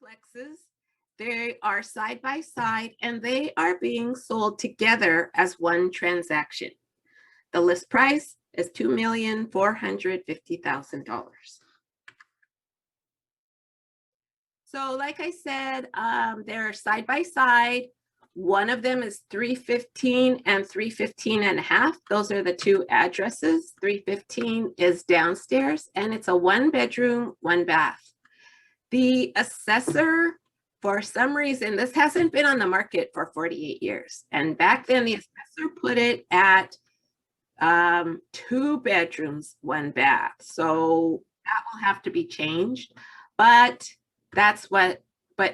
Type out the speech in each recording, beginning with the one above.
duplexes. They are side by side and they are being sold together as one transaction. The list price is $2,450,000. So like I said, they're side by side. One of them is 315 and 315 and a half. Those are the two addresses. 315 is downstairs and it's a 1-bedroom, 1-bath. The assessor, for some reason, this hasn't been on the market for 48 years. And back then the assessor put it at 2 bedrooms, 1 bath. So that will have to be changed. But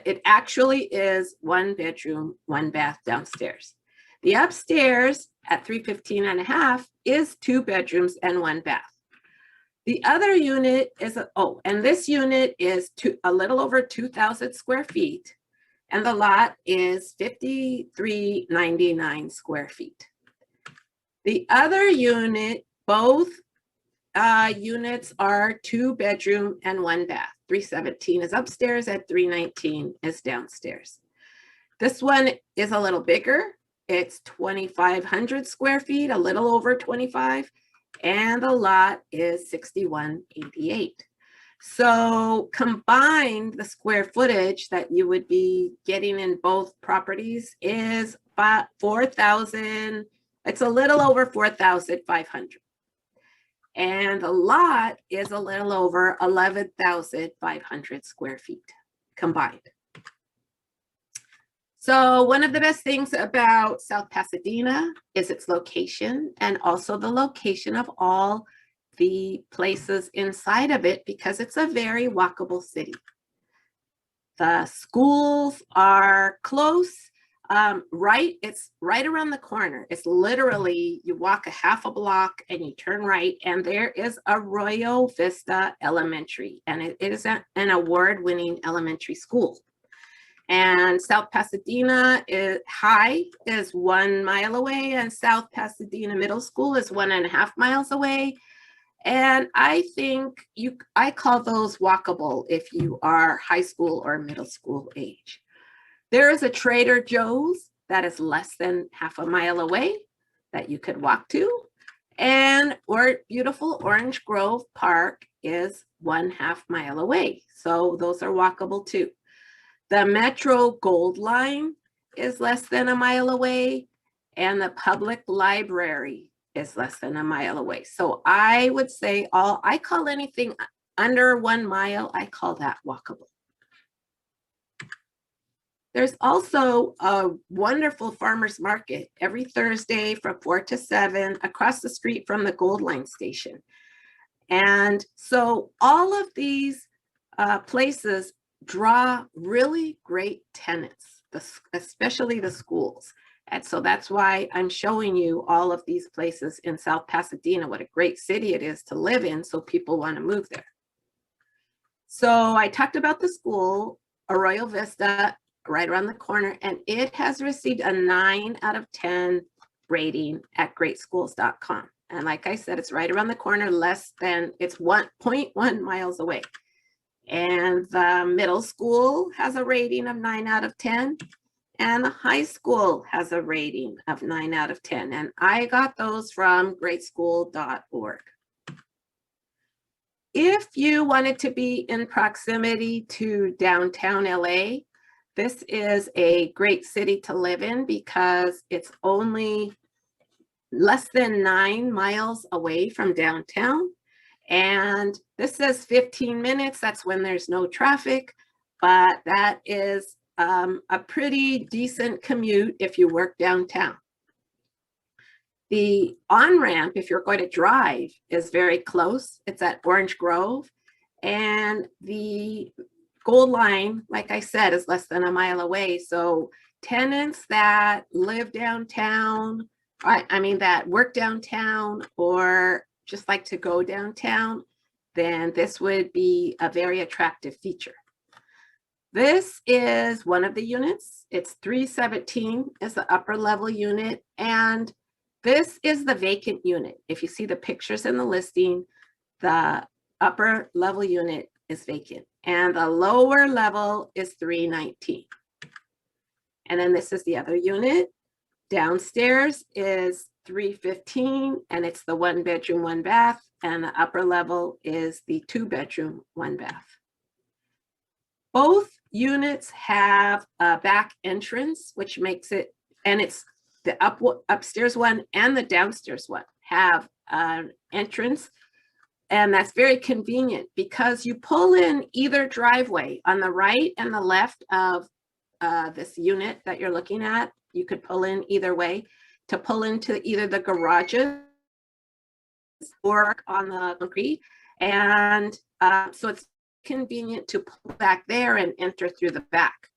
it actually is 1 bedroom, 1 bath downstairs. The upstairs at 315 and a half is 2 bedrooms and 1 bath. The other unit is, and this unit is a little over 2,000 square feet, and the lot is 5,399 square feet. The other unit, both units are 2 bedroom and 1 bath. 317 is upstairs and 319 is downstairs. This one is a little bigger. It's 2,500 square feet, a little over 25, and the lot is 6,188. So combined, the square footage that you would be getting in both properties is about 4,000. It's a little over 4,500. And the lot is a little over 11,500 square feet combined. So one of the best things about South Pasadena is its location and also the location of all the places inside of it because it's a very walkable city. The schools are close. It's right around the corner. It's literally, you walk a half a block and you turn right, and there is Arroyo Vista Elementary, and it is an award-winning elementary school. And South Pasadena High is 1 mile away, and South Pasadena Middle School is 1.5 miles away. And I think I call those walkable if you are high school or middle school age. There is a Trader Joe's that is less than half a mile away that you could walk to. And beautiful Orange Grove Park is 1/2 mile away. So those are walkable too. The Metro Gold Line is less than a mile away, and the public library is less than a mile away. So I would say I call anything under 1 mile, I call that walkable. There's also a wonderful farmer's market every Thursday from 4 to 7 across the street from the Gold Line station. And so all of these places draw really great tenants, especially the schools. And so that's why I'm showing you all of these places in South Pasadena, what a great city it is to live in, so people want to move there. So I talked about the school, Arroyo Vista, right around the corner, and it has received a 9 out of 10 rating at greatschools.com. And like I said, it's right around the corner, it's 1.1 miles away. And the middle school has a rating of 9 out of 10. And the high school has a rating of 9 out of 10. And I got those from greatschool.org. If you wanted to be in proximity to downtown LA, this is a great city to live in because it's only less than 9 miles away from downtown. And this says 15 minutes. That's when there's no traffic, but that is a pretty decent commute if you work downtown. The on-ramp, if you're going to drive, is very close. It's at Orange Grove. And the Gold Line, like I said, is less than a mile away. So tenants that live downtown, that work downtown or just like to go downtown, then this would be a very attractive feature. This is one of the units. It's 317 is the upper level unit. And this is the vacant unit. If you see the pictures in the listing, the upper level unit is vacant. And the lower level is 319. And then this is the other unit. Downstairs is 315, and it's the 1 bedroom, 1 bath. And the upper level is the 2 bedroom, 1 bath. Both units have a back entrance, which makes it, and it's the upstairs one and the downstairs one have an entrance. And that's very convenient because you pull in either driveway on the right and the left of this unit that you're looking at. You could pull in either way to pull into either the garages or on the concrete. And so it's convenient to pull back there and enter through the back.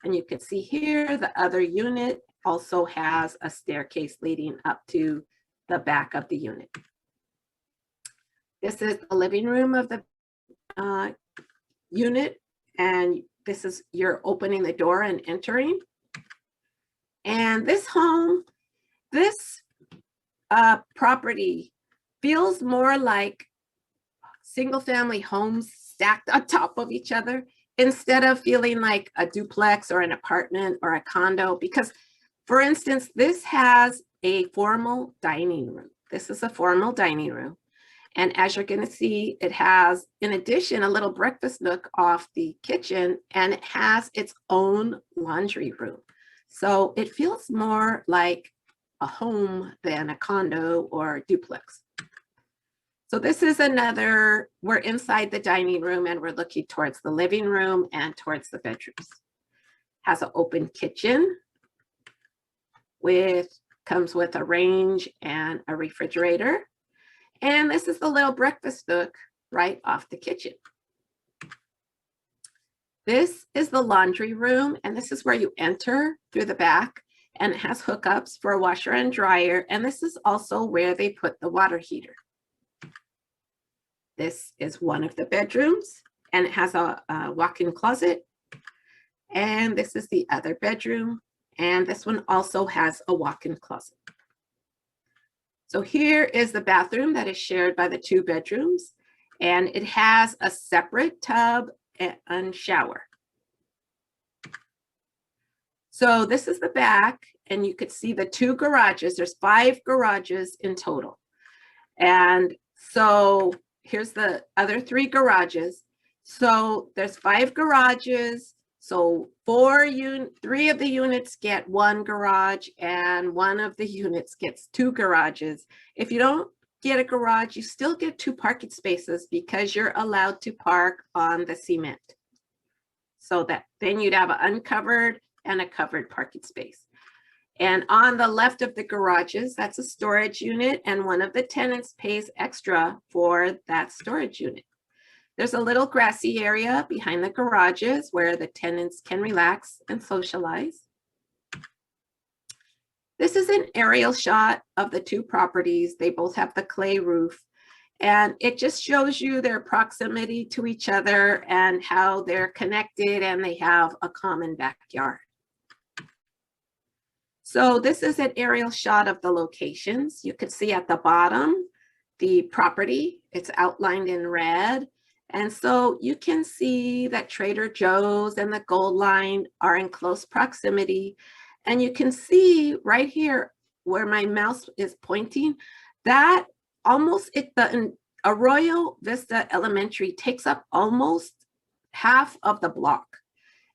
And you can see here, the other unit also has a staircase leading up to the back of the unit. This is the living room of the unit, and this is, you're opening the door and entering. And this home, this property feels more like single family homes stacked on top of each other instead of feeling like a duplex or an apartment or a condo. Because, for instance, this has a formal dining room. This is a formal dining room. And as you're going to see, it has, in addition, a little breakfast nook off the kitchen, and it has its own laundry room. So it feels more like a home than a condo or duplex. So this is another, we're inside the dining room and we're looking towards the living room and towards the bedrooms. Has an open kitchen comes with a range and a refrigerator. And this is the little breakfast nook right off the kitchen. This is the laundry room, and this is where you enter through the back, and it has hookups for a washer and dryer. And this is also where they put the water heater. This is one of the bedrooms, and it has a walk-in closet. And this is the other bedroom, and this one also has a walk-in closet. So here is the bathroom that is shared by the 2 bedrooms, and it has a separate tub and shower. So this is the back, and you could see the 2 garages. There's 5 garages in total. And so here's the other 3 garages. So there's 5 garages. So 3 of the units get 1 garage, and 1 of the units gets 2 garages. If you don't get a garage, you still get 2 parking spaces because you're allowed to park on the cement. So that then you'd have an uncovered and a covered parking space. And on the left of the garages, that's a storage unit, and one of the tenants pays extra for that storage unit. There's a little grassy area behind the garages where the tenants can relax and socialize. This is an aerial shot of the 2 properties. They both have the clay roof, and it just shows you their proximity to each other and how they're connected, and they have a common backyard. So this is an aerial shot of the locations. You can see at the bottom, the property, it's outlined in red. And so you can see that Trader Joe's and the Gold Line are in close proximity. And you can see right here where my mouse is pointing, that almost the Arroyo Vista Elementary takes up almost half of the block.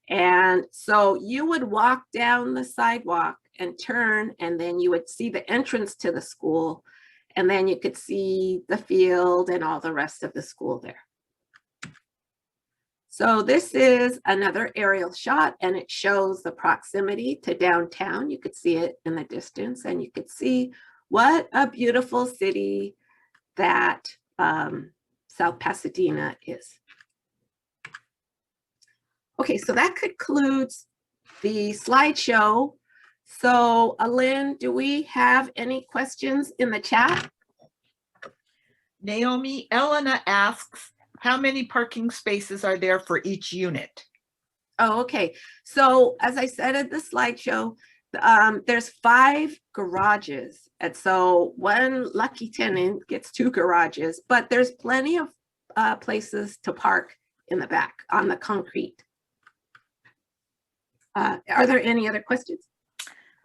And so you would walk down the sidewalk and turn, and then you would see the entrance to the school. And then you could see the field and all the rest of the school there. So this is another aerial shot, and it shows the proximity to downtown. You could see it in the distance, and you could see what a beautiful city that South Pasadena is. Okay, so that concludes the slideshow. So Alin, do we have any questions in the chat? Naomi, Elena asks, how many parking spaces are there for each unit? Oh, okay. So as I said at the slideshow, there's 5 garages. And so one lucky tenant gets 2 garages, but there's plenty of places to park in the back on the concrete. Are there any other questions?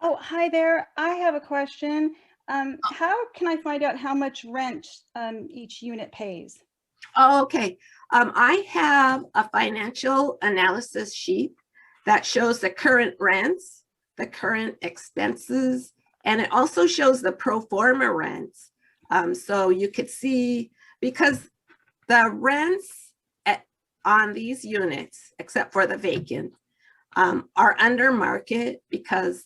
Oh, hi there. I have a question. How can I find out how much rent each unit pays? Oh, okay. I have a financial analysis sheet that shows the current rents, the current expenses, and it also shows the pro forma rents. So you could see, because the rents on these units, except for the vacant, are under market because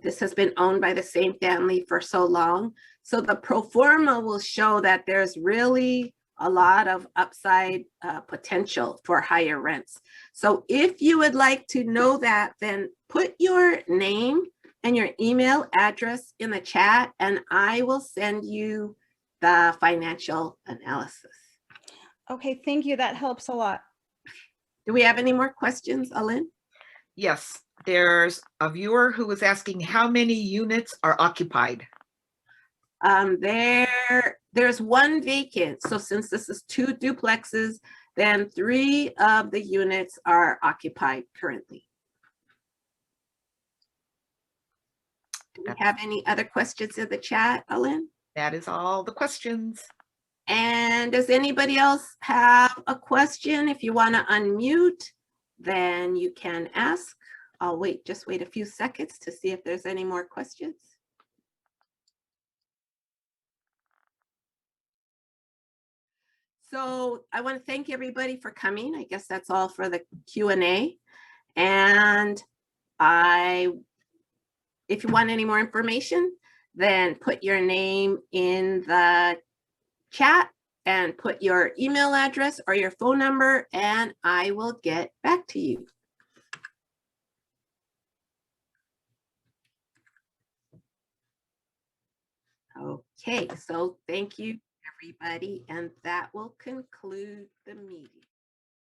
this has been owned by the same family for so long. So the pro forma will show that there's really a lot of upside potential for higher rents. So if you would like to know that, then put your name and your email address in the chat, and I will send you the financial analysis. Okay, thank you. That helps a lot. Do we have any more questions, Alin? Yes, there's a viewer who was asking how many units are occupied. There's one vacant. So since this is 2 duplexes, then 3 of the units are occupied currently. Do we have any other questions in the chat, Alin? That is all the questions. And does anybody else have a question? If you want to unmute, then you can ask. I'll just wait a few seconds to see if there's any more questions. So I want to thank everybody for coming. I guess that's all for the Q&A. And if you want any more information, then put your name in the chat and put your email address or your phone number, and I will get back to you. Okay, so thank you, everybody, and that will conclude the meeting.